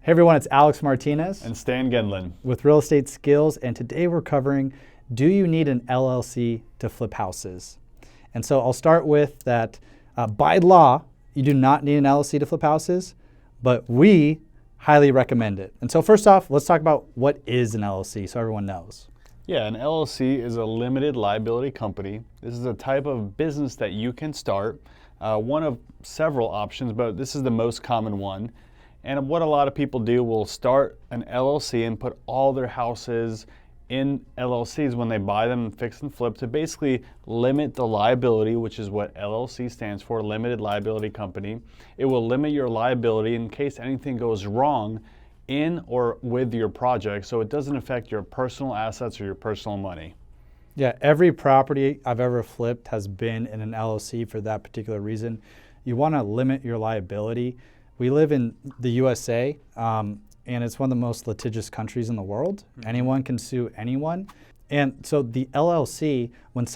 Hey everyone, it's Alex Martinez And Stan Gendlin. with Real Estate Skills, and today we're covering, do you need an LLC to flip houses? And so I'll start with that by law, you do not need an LLC to flip houses, but we highly recommend it. And so first off, let's talk about what is an LLC so everyone knows. Yeah, an LLC is a limited liability company. This is a type of business that you can start. One of several options, but this is the most common one. And what a lot of people do will start an LLC and put all their houses in LLCs when they buy them and fix and flip to basically limit the liability, which is what LLC stands for, Limited Liability Company. It will limit your liability in case anything goes wrong in or with your project, so it doesn't affect your personal assets or your personal money. Yeah, every property I've ever flipped has been in an LLC for that particular reason. You want to limit your liability. We live in the USA, and it's one of the most litigious countries in the world. Mm-hmm. Anyone can sue anyone. And so the LLC,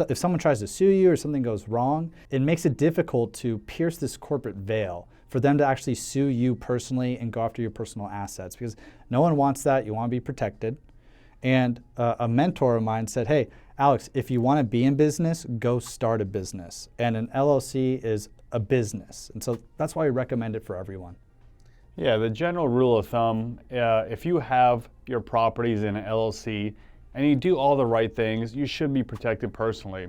if someone tries to sue you or something goes wrong, it makes it difficult to pierce this corporate veil for them to actually sue you personally and go after your personal assets, because no one wants that. You want to be protected. And a mentor of mine said, hey, Alex, if you want to be in business, go start a business. And an LLC is a business. And so that's why we recommend it for everyone. Yeah, the general rule of thumb, if you have your properties in an LLC and you do all the right things, you should be protected personally.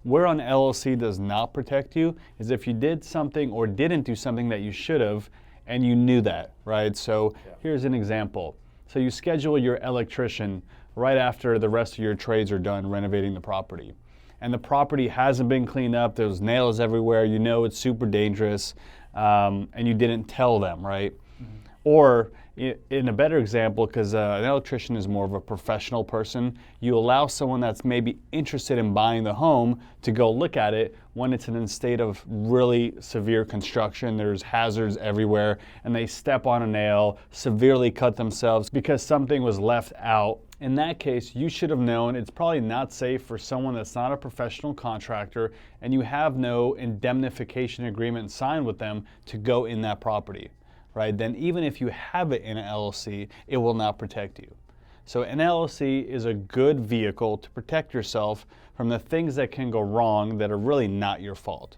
Where an LLC does not protect you is if you did something or didn't do something that you should have and you knew that, right? So here's an example. So you schedule your electrician right after the rest of your trades are done renovating the property. And the property hasn't been cleaned up, there's nails everywhere, you know it's super dangerous, and you didn't tell them, right? Mm-hmm. Or in a better example, because an electrician is more of a professional person, you allow someone that's maybe interested in buying the home to go look at it when it's in a state of really severe construction, there's hazards everywhere, and they step on a nail, severely cut themselves because something was left out. In that case, you should have known it's probably not safe for someone that's not a professional contractor and you have no indemnification agreement signed with them to go in that property, right? Then even if you have it in an LLC, it will not protect you. So an LLC is a good vehicle to protect yourself from the things that can go wrong that are really not your fault,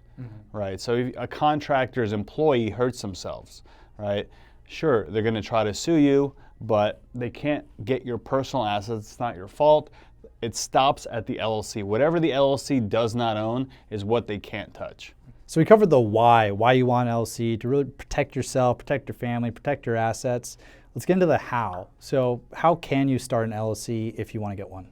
right? So if a contractor's employee hurts themselves, right? Sure, they're going to try to sue you, but they can't get your personal assets. It's not your fault. It stops at the LLC. Whatever the LLC does not own is what they can't touch. So we covered the why you want an LLC, to really protect yourself, protect your family, protect your assets. Let's get into the how. So how can you start an LLC if you want to get one?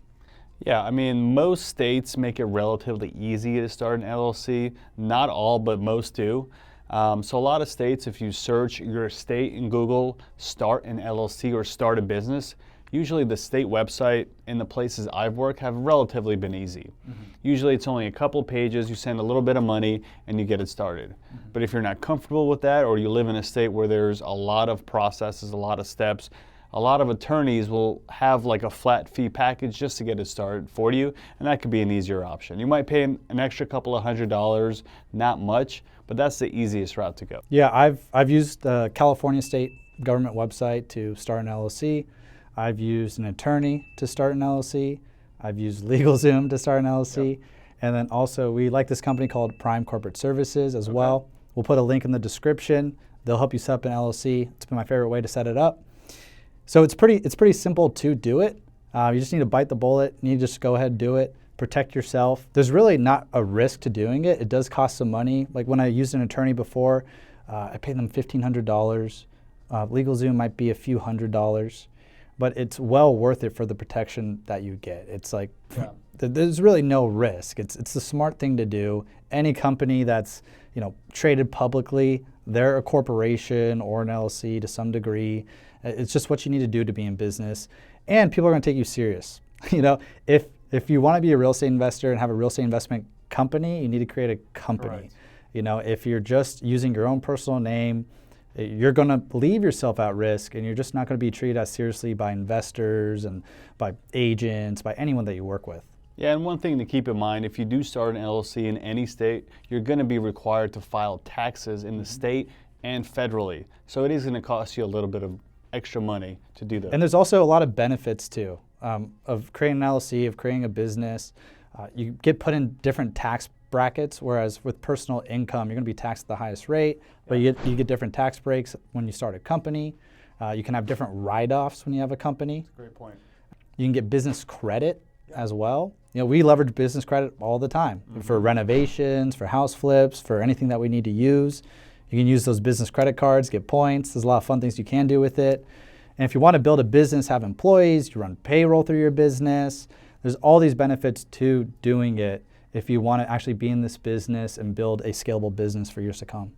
Yeah, I mean, most states make it relatively easy to start an LLC. Not all, but most do. So a lot of states, if you search your state in Google, start an LLC or start a business, usually the state website in the places I've worked have relatively been easy. Mm-hmm. Usually it's only a couple pages, you send a little bit of money and you get it started. Mm-hmm. But if you're not comfortable with that, or you live in a state where there's a lot of processes, a lot of steps, a lot of attorneys will have like a flat fee package just to get it started for you, and that could be an easier option. You might pay an extra couple of $100, not much, but that's the easiest route to go. Yeah, I've used the California state government website to start an LLC. I've used an attorney to start an LLC. I've used LegalZoom to start an LLC. Yep. And then also we like this company called Prime Corporate Services as well. We'll put a link in the description. They'll help you set up an LLC. It's been my favorite way to set it up. So it's pretty simple to do it. You just need to bite the bullet. You need to just go ahead and do it. Protect yourself. There's really not a risk to doing it. It does cost some money. Like when I used an attorney before, I paid them $1,500. LegalZoom might be a few $100s, but it's well worth it for the protection that you get. It's like, there's really no risk. It's the smart thing to do. Any company that's traded publicly, they're a corporation or an LLC to some degree. It's just what you need to do to be in business, and people are going to take you serious. If you want to be a real estate investor and have a real estate investment company, you need to create a company. Right. If you're just using your own personal name, you're going to leave yourself at risk, and you're just not going to be treated as seriously by investors and by agents, by anyone that you work with. Yeah, and one thing to keep in mind, if you do start an LLC in any state, you're going to be required to file taxes in the state and federally. So it is going to cost you a little bit of extra money to do that. And there's also a lot of benefits too of creating an LLC, of creating a business. You get put in different tax brackets, whereas with personal income, you're going to be taxed at the highest rate, but you get different tax breaks when you start a company. You can have different write-offs when you have a company. That's a great point. You can get business credit as well. You know, we leverage business credit all the time for renovations, for house flips, for anything that we need to use. You can use those business credit cards, get points. There's a lot of fun things you can do with it. And if you want to build a business, have employees, you run payroll through your business. There's all these benefits to doing it if you want to actually be in this business and build a scalable business for years to come.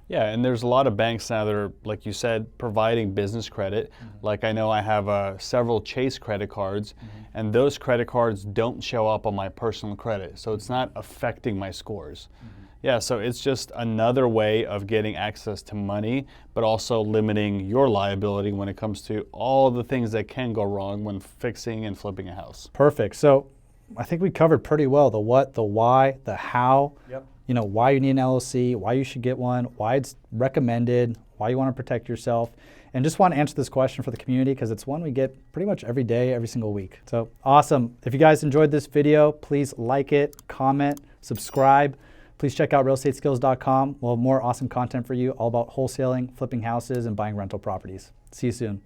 Yeah, and there's a lot of banks now that are, like you said, providing business credit. Like I know I have several Chase credit cards, and those credit cards don't show up on my personal credit, so it's not affecting my scores. Yeah, so it's just another way of getting access to money, but also limiting your liability when it comes to all the things that can go wrong when fixing and flipping a house. Perfect. So I think we covered pretty well the what, the why, the how. Yep. You know, why you need an LLC, why you should get one, why it's recommended, why you want to protect yourself. And just want to answer this question for the community because it's one we get pretty much every day, every single week. So awesome. If you guys enjoyed this video, please like it, comment, subscribe. Please check out realestateskills.com. We'll have more awesome content for you all about wholesaling, flipping houses, and buying rental properties. See you soon.